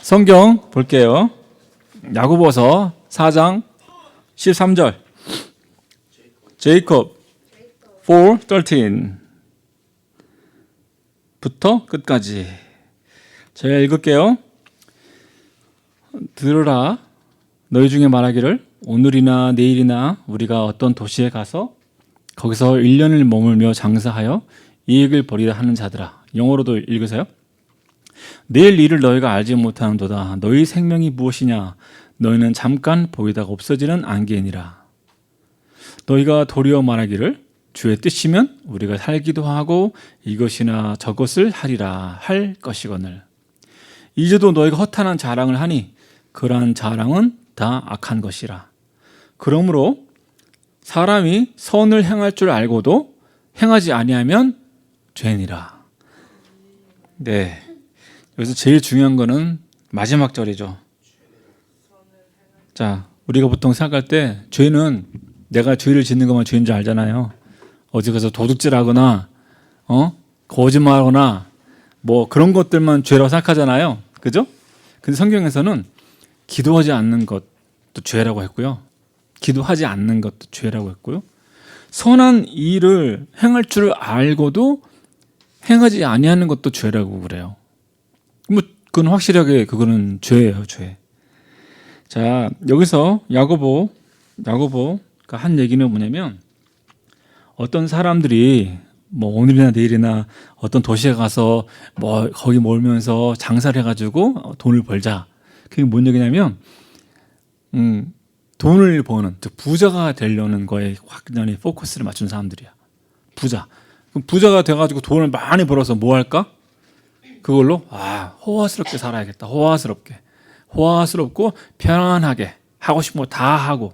성경 볼게요. 야고보서 4장 13절. 제이콥 4:13 부터 끝까지 제가 읽을게요. 들으라, 너희 중에 말하기를 오늘이나 내일이나 우리가 어떤 도시에 가서 거기서 1년을 머물며 장사하여 이익을 벌이라 하는 자들아. 영어로도 읽으세요. 내일 일을 너희가 알지 못하는도다. 너희 생명이 무엇이냐? 너희는 잠깐 보이다가 없어지는 안개니라. 너희가 도리어 말하기를 주의 뜻이면 우리가 살기도 하고 이것이나 저것을 하리라 할 것이거늘. 이제도 너희가 허탄한 자랑을 하니 그러한 자랑은 다 악한 것이라. 그러므로 사람이 선을 행할 줄 알고도 행하지 아니하면 죄니라. 네, 여기서 제일 중요한 거는 마지막 절이죠. 자, 우리가 보통 생각할 때 죄는 내가 죄를 짓는 것만 죄인 줄 알잖아요. 어디 가서 도둑질하거나 거짓말하거나 뭐 그런 것들만 죄라고 생각하잖아요. 그죠? 근데 성경에서는 기도하지 않는 것도 죄라고 했고요. 기도하지 않는 것도 죄라고 했고요. 선한 일을 행할 줄 알고도 행하지 아니하는 것도 죄라고 그래요. 뭐 그건 확실하게 그거는 죄예요, 죄. 자, 여기서 야고보가 한 얘기는 뭐냐면 어떤 사람들이 뭐 오늘이나 내일이나 어떤 도시에 가서 뭐 거기 몰면서 장사를 해가지고 돈을 벌자. 그게 뭔 얘기냐면 돈을 버는, 즉 부자가 되려는 거에 확연히 포커스를 맞춘 사람들이야. 부자. 그럼 부자가 돼가지고 돈을 많이 벌어서 뭐 할까? 그걸로 호화스럽게 살아야겠다. 호화스럽고 편안하게 하고 싶은 거 다 하고,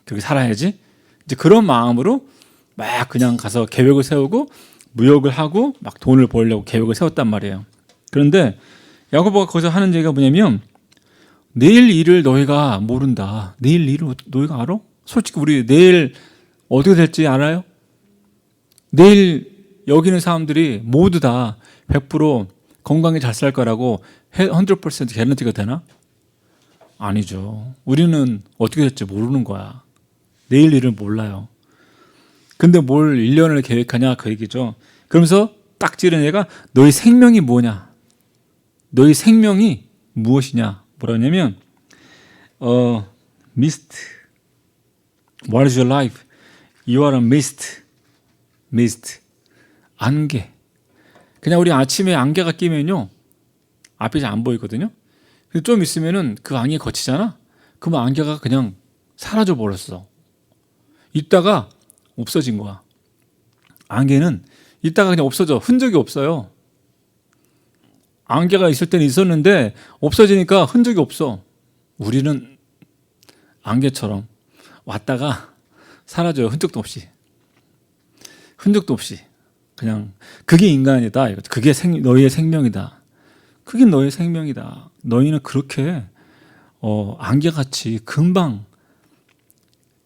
그렇게 살아야지. 이제 그런 마음으로 막 그냥 가서 계획을 세우고 무역을 하고 막 돈을 벌려고 계획을 세웠단 말이에요. 그런데 야고보가 거기서 하는 얘기가 뭐냐면 내일 일을 너희가 모른다. 내일 일을 너희가 알아? 솔직히 우리 내일 어떻게 될지 알아요? 내일 여기 있는 사람들이 모두 다 100% 건강히 잘 살 거라고 100% 개런티가 되나? 아니죠. 우리는 어떻게 될지 모르는 거야. 내일 일을 몰라요. 근데 뭘 1년을 계획하냐 그 얘기죠. 그러면서 딱 찌른 얘가 너희 생명이 뭐냐? 너희 생명이 무엇이냐? 뭐라 하냐면 mist. What is your life? You are a mist. mist. 안개. 그냥 우리 아침에 안개가 끼면요 앞이 잘 안 보이거든요. 근데 좀 있으면은 그 안개 거치잖아. 그러면 안개가 그냥 사라져 버렸어. 있다가 없어진 거야. 안개는 있다가 그냥 없어져. 흔적이 없어요. 안개가 있을 때는 있었는데 없어지니까 흔적이 없어. 우리는 안개처럼 왔다가 사라져요. 흔적도 없이. 그냥 그게 인간이다. 그게 너희의 생명이다. 그게 너의 생명이다. 너희는 그렇게 안개같이 금방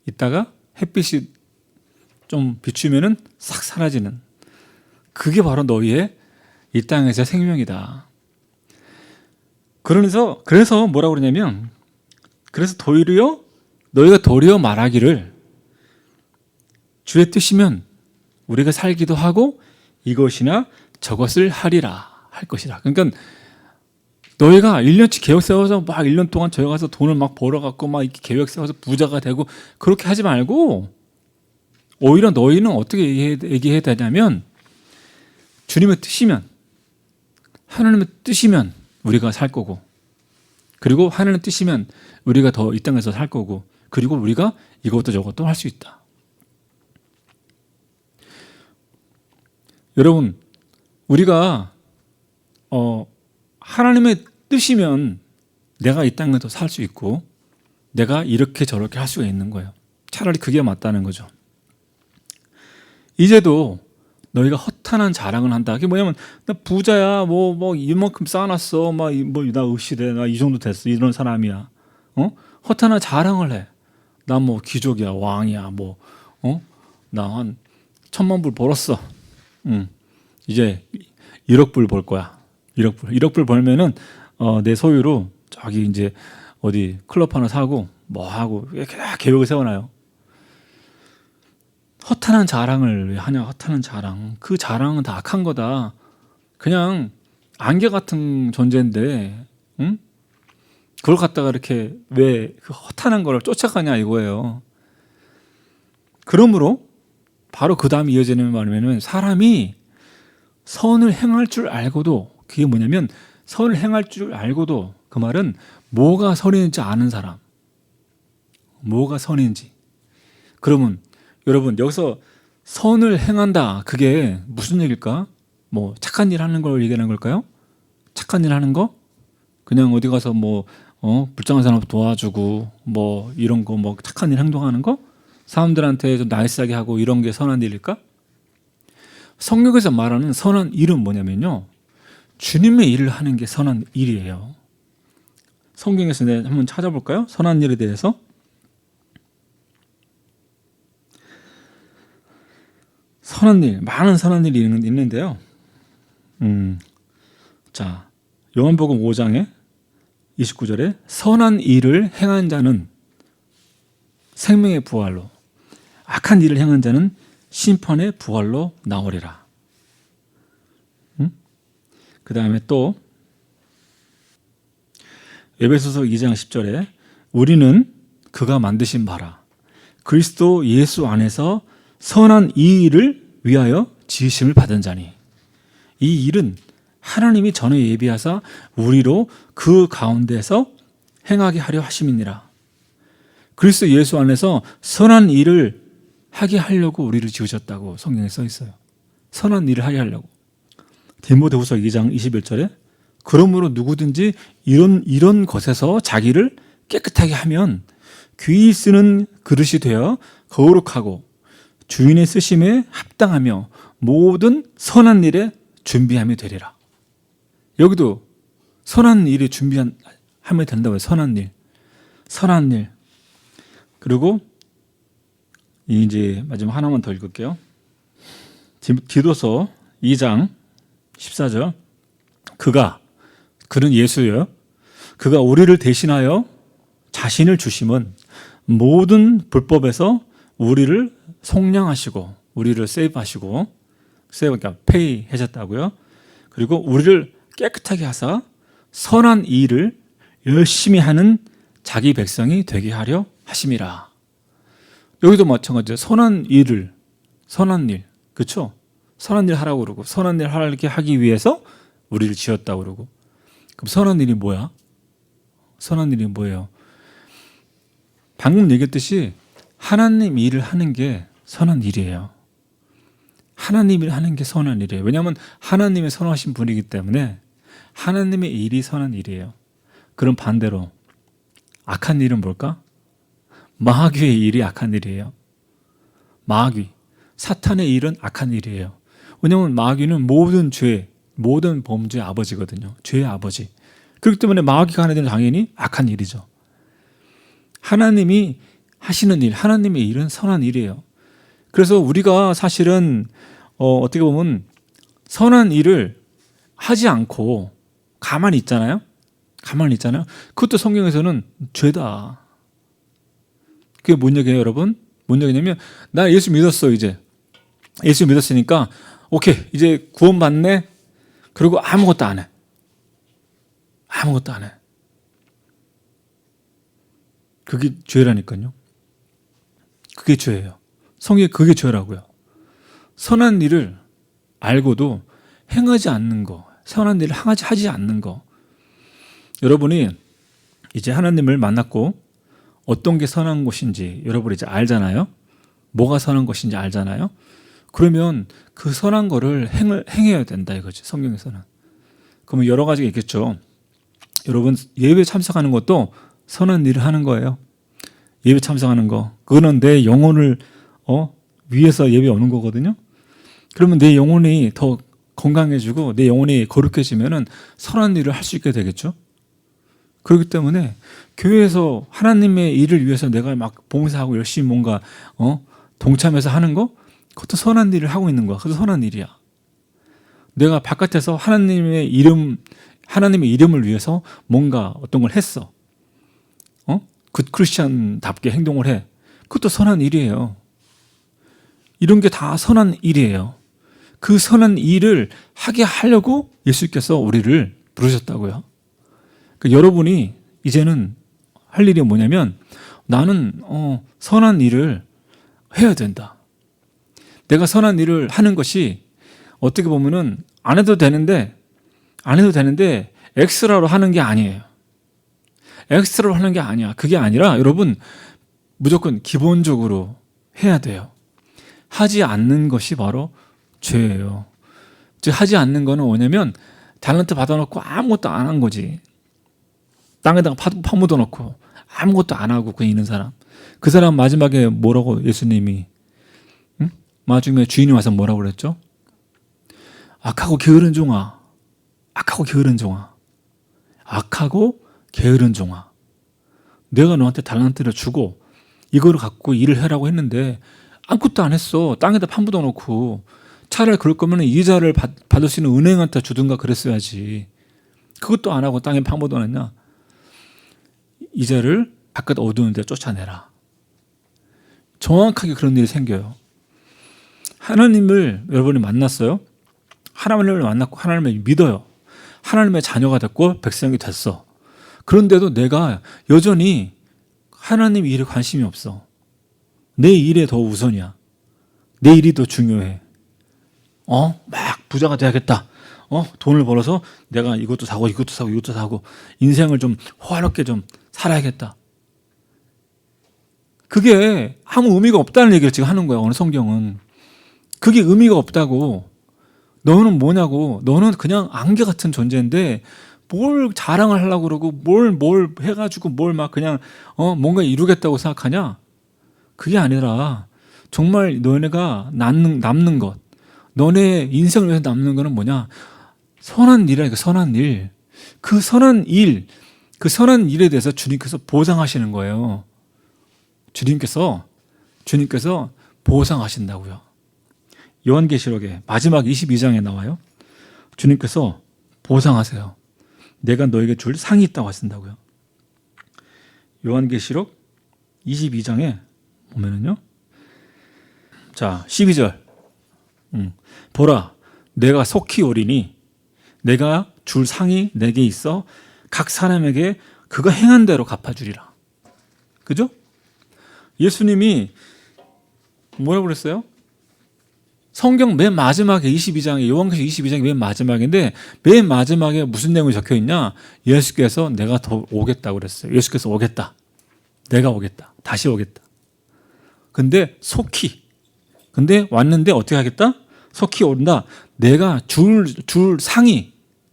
있다가 햇빛이 좀 비추면은 싹 사라지는, 그게 바로 너희의 이 땅에서의 생명이다. 그래서 뭐라고 그러냐면, 그래서 너희가 도리어 말하기를 주의 뜻이면 우리가 살기도 하고 이것이나 저것을 하리라 할 것이라. 그러니까 너희가 1년치 계획 세워서 막 1년 동안 저기 가서 돈을 막 벌어갖고 막 이렇게 계획 세워서 부자가 되고 그렇게 하지 말고, 오히려 너희는 어떻게 얘기해야 되냐면 주님의 뜻이면, 하나님의 뜻이면 우리가 살 거고, 그리고 하나님의 뜻이면 우리가 더 이 땅에서 살 거고, 그리고 우리가 이것도 저것도 할 수 있다. 여러분, 우리가 하나님의 뜻이면 내가 이 땅에서 살 수 있고 내가 이렇게 저렇게 할 수가 있는 거예요. 차라리 그게 맞다는 거죠. 이제도 너희가 허탄한 자랑을 한다. 그게 뭐냐면 나 부자야, 뭐 이만큼 쌓아놨어, 나 의시돼, 나 이 정도 됐어, 이런 사람이야. 허탄한 자랑을 해. 나 뭐 귀족이야, 왕이야, 나 한 1,000만 불 벌었어. 이제 1억 불 벌 거야. 1억 불 벌면은 내 소유로 저기 이제 어디 클럽 하나 사고 뭐 하고 이렇게 계획을 세워놔요. 허탄한 자랑을 왜 하냐? 허탄한 자랑. 그 자랑은 다 악한 거다. 그냥 안개 같은 존재인데, 응? 그걸 갖다가 이렇게 왜 그 허탄한 거를 쫓아가냐 이거예요. 그러므로 바로 그 다음 이어지는 말이면 사람이 선을 행할 줄 알고도, 그게 뭐냐면 선을 행할 줄 알고도, 그 말은 뭐가 선인지 아는 사람, 뭐가 선인지. 그러면 여러분 여기서 선을 행한다, 그게 무슨 얘기일까? 뭐 착한 일 하는 걸 얘기하는 걸까요? 착한 일 하는 거? 그냥 어디 가서 뭐 불쌍한 사람 도와주고 뭐 이런 거, 뭐 착한 일 행동하는 거? 사람들한테 좀 나이스하게 하고 이런 게 선한 일일까? 성경에서 말하는 선한 일은 뭐냐면요, 주님의 일을 하는 게 선한 일이에요. 성경에서 한번 찾아볼까요? 선한 일에 대해서. 선한 일, 많은 선한 일이 있는데요. 자, 요한복음 5장에 29절에 선한 일을 행한 자는 생명의 부활로, 악한 일을 행한 자는 심판의 부활로 나오리라. 그 다음에 또 에베소서 2장 10절에 우리는 그가 만드신 바라 그리스도 예수 안에서 선한 이 일을 위하여 지으심을 받은 자니, 이 일은 하나님이 전에 예비하사 우리로 그 가운데서 행하게 하려 하심이니라. 그리스도 예수 안에서 선한 일을 하게 하려고 우리를 지으셨다고 성경에 써 있어요. 선한 일을 하게 하려고. 디모데후서 2장 21절에 그러므로 누구든지 이런 것에서 자기를 깨끗하게 하면 귀히 쓰는 그릇이 되어 거룩하고 주인의 쓰심에 합당하며 모든 선한 일에 준비함이 되리라. 여기도 선한 일에 준비하면 된다고요. 선한 일. 선한 일. 그리고 이제 마지막 하나만 더 읽을게요. 디도서 2장 14절. 그는 예수요. 그가 우리를 대신하여 자신을 주심은 모든 불법에서 우리를 속량하시고, 우리를 세이브하시고, 그러니까 페이 하셨다고요. 그리고 우리를 깨끗하게 하사 선한 일을 열심히 하는 자기 백성이 되게 하려 하심이라. 여기도 마찬가지죠. 선한 일, 그렇죠? 선한 일 하라고 그러고, 선한 일 하게 하기 위해서 우리를 지었다고 그러고. 그럼 선한 일이 뭐야? 선한 일이 뭐예요? 방금 얘기했듯이 하나님 일을 하는 게 선한 일이에요. 하나님 일을 하는 게 선한 일이에요. 왜냐하면 하나님의 선하신 분이기 때문에 하나님의 일이 선한 일이에요. 그럼 반대로 악한 일은 뭘까? 마귀의 일이 악한 일이에요. 마귀, 사탄의 일은 악한 일이에요. 왜냐하면 마귀는 모든 죄, 모든 범죄의 아버지거든요. 죄의 아버지. 그렇기 때문에 마귀가 하는 일은 당연히 악한 일이죠. 하나님이 하시는 일, 하나님의 일은 선한 일이에요. 그래서 우리가 사실은 어떻게 보면 선한 일을 하지 않고 가만히 있잖아요. 그것도 성경에서는 죄다. 그게 뭔 얘기예요, 여러분? 뭔 얘기냐면 나 예수 믿었어. 이제 예수 믿었으니까 오케이, 이제 구원받네. 그리고 아무것도 안 해. 그게 죄라니까요. 그게 죄예요. 성경에 그게 죄라고요. 선한 일을 알고도 행하지 않는 거, 선한 일을 하지 않는 거. 여러분이 이제 하나님을 만났고 어떤 게 선한 것인지 여러분이 이제 알잖아요. 뭐가 선한 것인지 알잖아요. 그러면 그 선한 거를 행해야 된다 이거지, 성경에서는. 그러면 여러 가지가 있겠죠. 여러분 예배 참석하는 것도 선한 일을 하는 거예요. 예배 참석하는 거, 그거는 내 영혼을 위해서 예배 오는 거거든요. 그러면 내 영혼이 더 건강해지고 내 영혼이 거룩해지면은 선한 일을 할 수 있게 되겠죠. 그렇기 때문에 교회에서 하나님의 일을 위해서 내가 막 봉사하고 열심히 뭔가 동참해서 하는 거, 그것도 선한 일을 하고 있는 거야. 그것도 선한 일이야. 내가 바깥에서 하나님의 이름, 하나님의 이름을 위해서 뭔가 어떤 걸 했어. 굿 크리스천답게 행동을 해. 그것도 선한 일이에요. 이런 게 다 선한 일이에요. 그 선한 일을 하게 하려고 예수께서 우리를 부르셨다고요. 그러니까 여러분이 이제는 할 일이 뭐냐면 나는 선한 일을 해야 된다. 내가 선한 일을 하는 것이 어떻게 보면은 안 해도 되는데 엑스트라로 하는 게 아니에요. 엑스트라로 하는 게 아니야. 그게 아니라 여러분 무조건 기본적으로 해야 돼요. 하지 않는 것이 바로 죄예요. 즉 하지 않는 거는 뭐냐면 달란트 받아놓고 아무것도 안 한 거지. 땅에다가 파묻어 놓고 아무것도 안 하고 그냥 있는 사람. 그 사람 마지막에 뭐라고 예수님이 마지막에 주인이 와서 뭐라고 그랬죠? 악하고 게으른 종아. 악하고 게으른 종아. 악하고 게으른 종아. 내가 너한테 달란트를 주고 이거를 갖고 일을 하라고 했는데 아무것도 안 했어. 땅에다 파묻어 놓고. 차라리 그럴 거면 이자를 받을 수 있는 은행한테 주든가 그랬어야지. 그것도 안 하고 땅에 파묻어 놨냐. 이자를 바깥 어두운 데 쫓아내라. 정확하게 그런 일이 생겨요. 하나님을 여러분이 만났어요. 하나님을 만났고 하나님을 믿어요. 하나님의 자녀가 됐고 백성이 됐어. 그런데도 내가 여전히 하나님 일에 관심이 없어. 내 일에 더 우선이야. 내 일이 더 중요해. 막 부자가 돼야겠다. 돈을 벌어서 내가 이것도 사고 이것도 사고 이것도 사고 인생을 좀 호화롭게 좀 살아야겠다. 그게 아무 의미가 없다는 얘기를 지금 하는 거야. 오늘 성경은. 그게 의미가 없다고. 너는 뭐냐고. 너는 그냥 안개 같은 존재인데 뭘 자랑을 하려고 그러고 뭘 해가지고 뭘 막 그냥 뭔가 이루겠다고 생각하냐. 그게 아니라 정말 너네가 남는 것, 너네 인생을 위해서 남는 거는 뭐냐? 선한 일이라니까. 선한 일. 그 선한 일에 대해서 주님께서 보상하시는 거예요. 주님께서 보상하신다고요. 요한계시록에 마지막 22장에 나와요. 주님께서 보상하세요. 내가 너에게 줄 상이 있다고 하신다고요. 요한계시록 22장에 보면은요. 자, 12절. 보라, 내가 속히 오리니 내가 줄 상이 내게 있어 각 사람에게 그가 행한 대로 갚아주리라. 그죠? 예수님이 뭐라고 그랬어요? 성경 맨 마지막에 22장에 요한계시록 22장의 맨 마지막인데 맨 마지막에 무슨 내용이 적혀 있냐? 예수께서 내가 더 오겠다고 그랬어요. 예수께서 오겠다. 내가 오겠다. 다시 오겠다. 근데 속히. 근데 왔는데 어떻게 하겠다? 속히 온다. 내가 줄 상이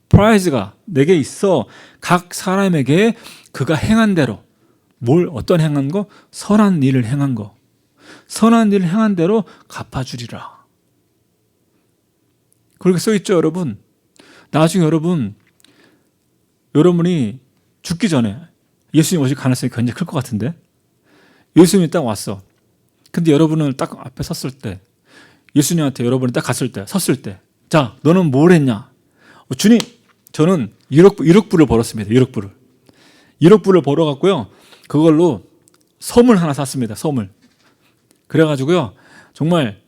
프라이즈가 내게 있어 각 사람에게 그가 행한 대로 어떤 행한 거? 선한 일을 행한 거. 선한 일을 행한 대로 갚아주리라. 그렇게 써있죠, 여러분. 나중에 여러분이 죽기 전에 예수님 오실 가능성이 굉장히 클 것 같은데 예수님이 딱 왔어. 근데 여러분을 딱 앞에 섰을 때 예수님한테 여러분이 딱 섰을 때 자, 너는 뭘 했냐? 주님, 저는 1억 불을 벌었습니다. 1억 불을. 1억 불을 벌어갖고요. 그걸로 섬을 하나 샀습니다. 섬을. 그래가지고요. 정말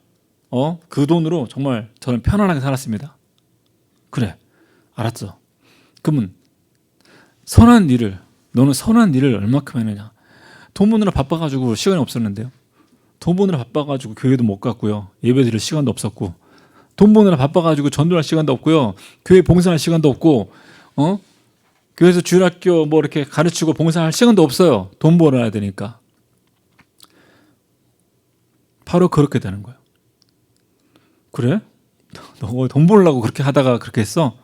그 돈으로 정말 저는 편안하게 살았습니다. 그래, 알았어. 그러면 너는 선한 일을 얼마큼 했느냐? 돈 버느라 바빠가지고 시간이 없었는데요. 돈 버느라 바빠가지고 교회도 못 갔고요. 예배 드릴 시간도 없었고, 돈 버느라 바빠가지고 전도할 시간도 없고요. 교회 봉사할 시간도 없고, 교회에서 주일학교 뭐 이렇게 가르치고 봉사할 시간도 없어요. 돈 벌어야 되니까. 바로 그렇게 되는 거예요. 그래? 너 돈 벌려고 그렇게 하다가 그렇게 했어?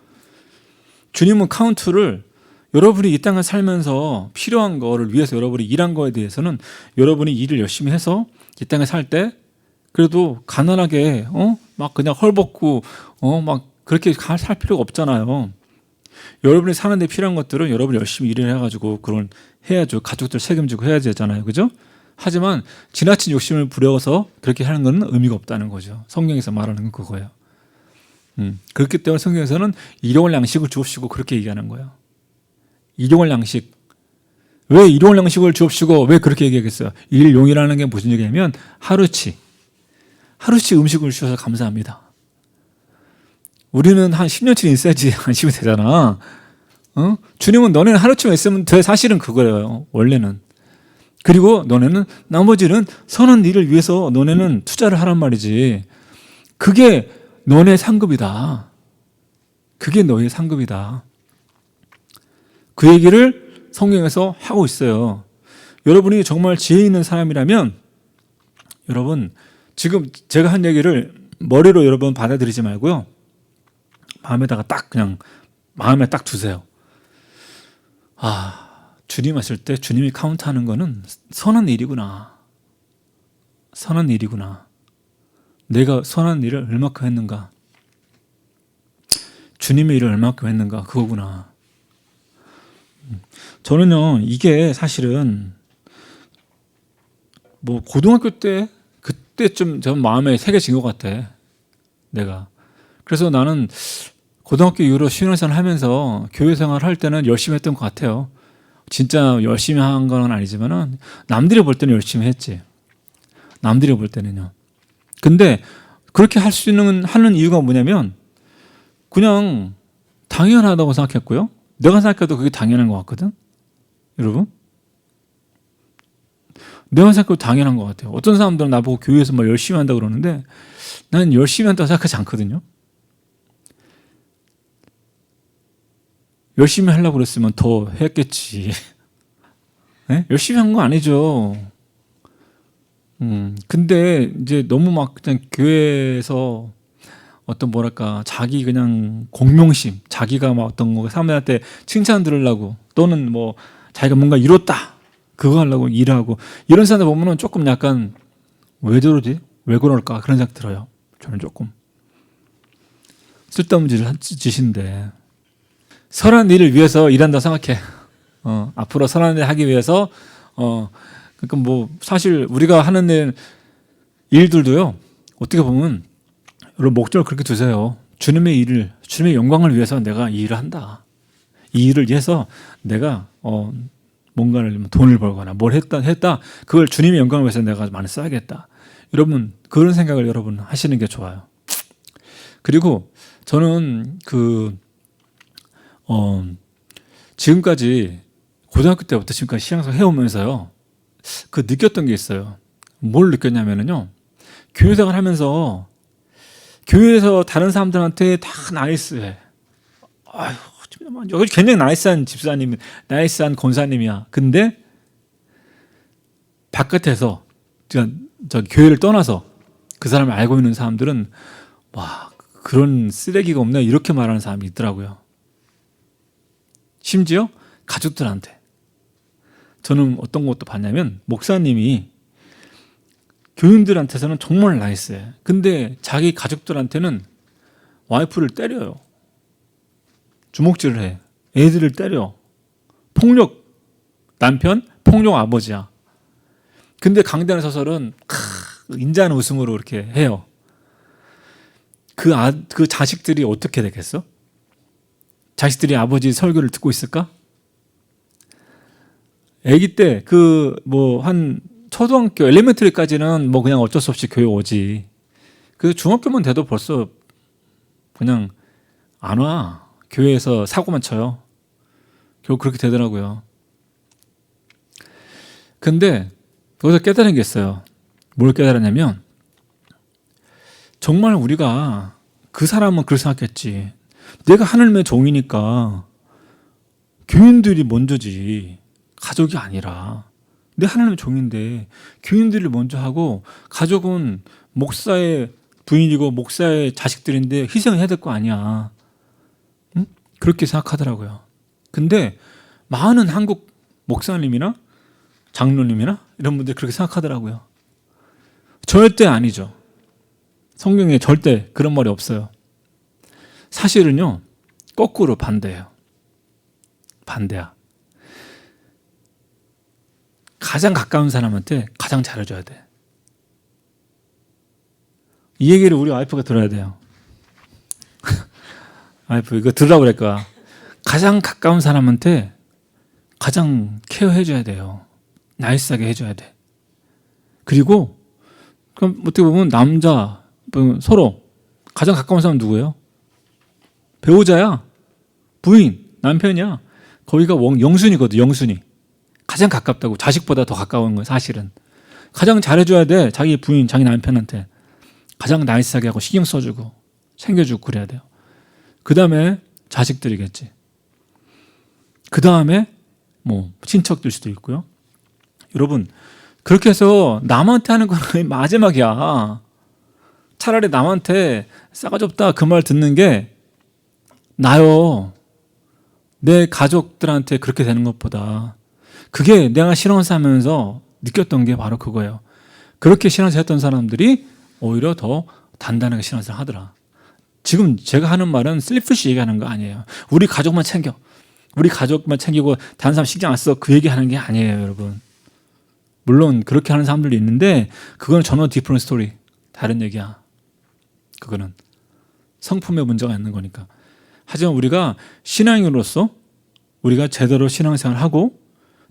주님은 카운트를 여러분이 이 땅을 살면서 필요한 거를 위해서 여러분이 일한 거에 대해서는 여러분이 일을 열심히 해서 이 땅에 살 때 그래도 가난하게 막 그냥 헐벗고 막 그렇게 살 필요가 없잖아요. 여러분이 사는데 필요한 것들은 여러분이 열심히 일을 해가지고 그런 해야죠. 가족들 책임지고 해야 되잖아요. 그죠? 하지만 지나친 욕심을 부려서 그렇게 하는 건 의미가 없다는 거죠. 성경에서 말하는 건 그거예요. 그렇기 때문에 성경에서는 일용할 양식을 주옵시고 그렇게 얘기하는 거예요. 일용할 양식. 왜 일용할 양식을 주옵시고 왜 그렇게 얘기하겠어요? 일용이라는 게 무슨 얘기냐면 하루치 음식을 주셔서 감사합니다. 우리는 한 10년치 있어야지 안심이 되잖아. 주님은 너네는 하루치만 있으면 돼. 사실은 그거예요. 원래는. 그리고 너네는 나머지는 선한 일을 위해서 너네는 투자를 하란 말이지. 그게 너네 상급이다. 그게 너의 상급이다. 그 얘기를 성경에서 하고 있어요. 여러분이 정말 지혜 있는 사람이라면 여러분 지금 제가 한 얘기를 머리로 여러분 받아들이지 말고요. 마음에다가 딱 그냥 마음에 딱 두세요. 주님 왔을 때 주님이 카운트하는 거는 선한 일이구나. 선한 일이구나. 내가 선한 일을 얼마큼 했는가. 주님의 일을 얼마큼 했는가. 그거구나. 저는요, 이게 사실은 뭐 고등학교 때 그때쯤 전 마음에 새겨진 것 같아. 내가. 그래서 나는 고등학교 이후로 신앙생활 하면서 교회 생활 할 때는 열심히 했던 것 같아요. 진짜 열심히 한 건 아니지만은 남들이 볼 때는 열심히 했지. 남들이 볼 때는요. 근데 그렇게 할 수 있는 하는 이유가 뭐냐면 그냥 당연하다고 생각했고요. 내가 생각해도 그게 당연한 것 같거든. 여러분, 내가 생각해도 당연한 것 같아요. 어떤 사람들은 나보고 교회에서 막 열심히 한다고 그러는데 나는 열심히 한다고 생각하지 않거든요. 열심히 하려고 그랬으면 더 했겠지. 네? 열심히 한 거 아니죠. 근데 이제 너무 막 그냥 교회에서 어떤 뭐랄까 자기 그냥 공명심, 자기가 막 어떤 거 사람들한테 칭찬 들으려고 또는 뭐 자기가 뭔가 이뤘다 그거 하려고 일하고 이런 사람들 보면은 조금 약간 왜 저러지? 왜 그럴까? 그런 생각 들어요. 저는 조금 쓸데없는 짓인데 선한 일을 위해서 일한다 생각해. 앞으로 선한 일을 하기 위해서 그러니까 뭐 사실 우리가 하는 일들도요. 어떻게 보면 여러분 목적을 그렇게 두세요. 주님의 일을, 주님의 영광을 위해서 내가 이 일을 한다. 이 일을 위해서 내가 뭔가를 돈을 벌거나 뭘 했다. 그걸 주님의 영광을 위해서 내가 많이 써야겠다. 여러분 그런 생각을 여러분 하시는 게 좋아요. 그리고 저는 지금까지 고등학교 때부터 지금까지 신앙생활 해오면서요. 느꼈던 게 있어요. 뭘 느꼈냐면요. 교회생활 하면서 교회에서 다른 사람들한테 다 나이스해. 아유, 여기 굉장히 나이스한 집사님, 나이스한 권사님이야. 근데 바깥에서 저 교회를 떠나서 그 사람을 알고 있는 사람들은 와 그런 쓰레기가 없네 이렇게 말하는 사람이 있더라고요. 심지어 가족들한테. 저는 어떤 것도 봤냐면 목사님이 교인들한테서는 정말 나이스해. 근데 자기 가족들한테는 와이프를 때려요. 주먹질을 해. 애들을 때려. 폭력 남편, 폭력 아버지야. 근데 강단에 서서는 인자한 웃음으로 이렇게 해요. 그 자식들이 어떻게 되겠어? 자식들이 아버지 설교를 듣고 있을까? 아기 때 한 초등학교 엘리멘터리까지는 뭐 그냥 어쩔 수 없이 교회 오지. 그 중학교만 돼도 벌써 그냥 안 와. 교회에서 사고만 쳐요. 결국 그렇게 되더라고요. 근데 거기서 깨달은 게 있어요. 뭘 깨달았냐면 정말 우리가 그 사람은 그렇게 생각했지. 내가 하나님의 종이니까 교인들이 먼저지 가족이 아니라 내 하나님의 종인데 교인들을 먼저 하고 가족은 목사의 부인이고 목사의 자식들인데 희생을 해야 될 거 아니야. 응? 그렇게 생각하더라고요. 근데 많은 한국 목사님이나 장로님이나 이런 분들이 그렇게 생각하더라고요. 절대 아니죠. 성경에 절대 그런 말이 없어요. 사실은요, 거꾸로 반대예요. 반대야. 가장 가까운 사람한테 가장 잘해줘야 돼. 이 얘기를 우리 와이프가 들어야 돼요. 와이프 이거 들으라고 그럴 거야. 가장 가까운 사람한테 가장 케어해줘야 돼요. 나이스하게 해줘야 돼. 그리고 그럼 어떻게 보면 남자 서로 가장 가까운 사람 누구예요? 배우자야, 부인, 남편이야. 거기가 영순이거든. 영순이 가장 가깝다고. 자식보다 더 가까운 거예요. 사실은 가장 잘해줘야 돼. 자기 부인, 자기 남편한테 가장 나이스하게 하고 신경 써주고 챙겨주고 그래야 돼요. 그 다음에 자식들이겠지. 그 다음에 뭐 친척들 수도 있고요. 여러분 그렇게 해서 남한테 하는 건 마지막이야. 차라리 남한테 싸가지 없다 그 말 듣는 게 나요. 내 가족들한테 그렇게 되는 것보다. 그게 내가 신앙생활 하면서 느꼈던 게 바로 그거예요. 그렇게 신앙생활 했던 사람들이 오히려 더 단단하게 신앙생활 하더라. 지금 제가 하는 말은 슬리프시 얘기하는 거 아니에요. 우리 가족만 챙겨. 우리 가족만 챙기고 다른 사람 신경 안 써. 그 얘기하는 게 아니에요, 여러분. 물론 그렇게 하는 사람들도 있는데 그건 전혀 디프런 스토리. 다른 얘기야. 그거는 성품에 문제가 있는 거니까. 하지만 우리가 신앙인으로서 우리가 제대로 신앙생활을 하고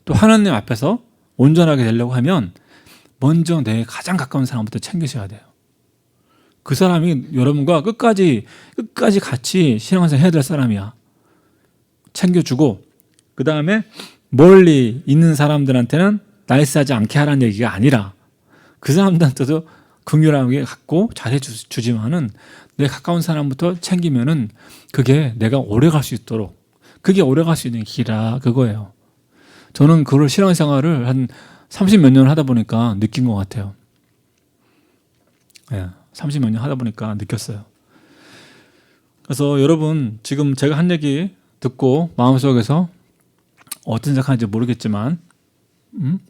또 하나님 앞에서 온전하게 되려고 하면 먼저 내 가장 가까운 사람부터 챙기셔야 돼요. 그 사람이 여러분과 끝까지 같이 신앙생활 해야 될 사람이야. 챙겨주고 그 다음에 멀리 있는 사람들한테는 나이스하지 않게 하라는 얘기가 아니라 그 사람들한테도 긍휼하게 갖고 잘해주지만은 내 가까운 사람부터 챙기면은 그게 내가 오래 갈 수 있도록 그게 오래 갈 수 있는 길이라 그거예요. 저는 그걸 신앙생활을 한 30몇 년을 하다 보니까 느낀 것 같아요. 예, 30몇 년 하다 보니까 느꼈어요. 그래서 여러분 지금 제가 한 얘기 듣고 마음속에서 어떤 생각하는지 모르겠지만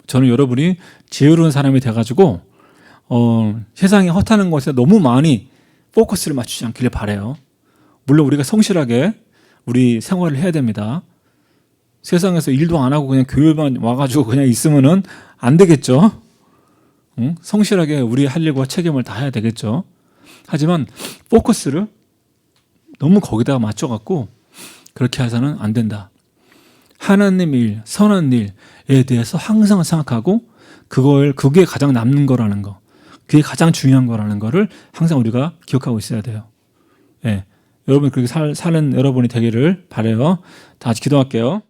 저는 여러분이 지혜로운 사람이 돼가지고 세상에 헛하는 것에 너무 많이 포커스를 맞추지 않기를 바라요. 물론 우리가 성실하게 우리 생활을 해야 됩니다. 세상에서 일도 안 하고 그냥 교회만 와가지고 그냥 있으면은 안 되겠죠. 성실하게 우리 할 일과 책임을 다해야 되겠죠. 하지만 포커스를 너무 거기다가 맞춰갖고 그렇게 해서는 안 된다. 하나님 일, 선한 일에 대해서 항상 생각하고 그게 가장 남는 거라는 거, 그게 가장 중요한 거라는 거를 항상 우리가 기억하고 있어야 돼요. 예, 여러분 그렇게 사는 여러분이 되기를 바라요. 다 같이 기도할게요.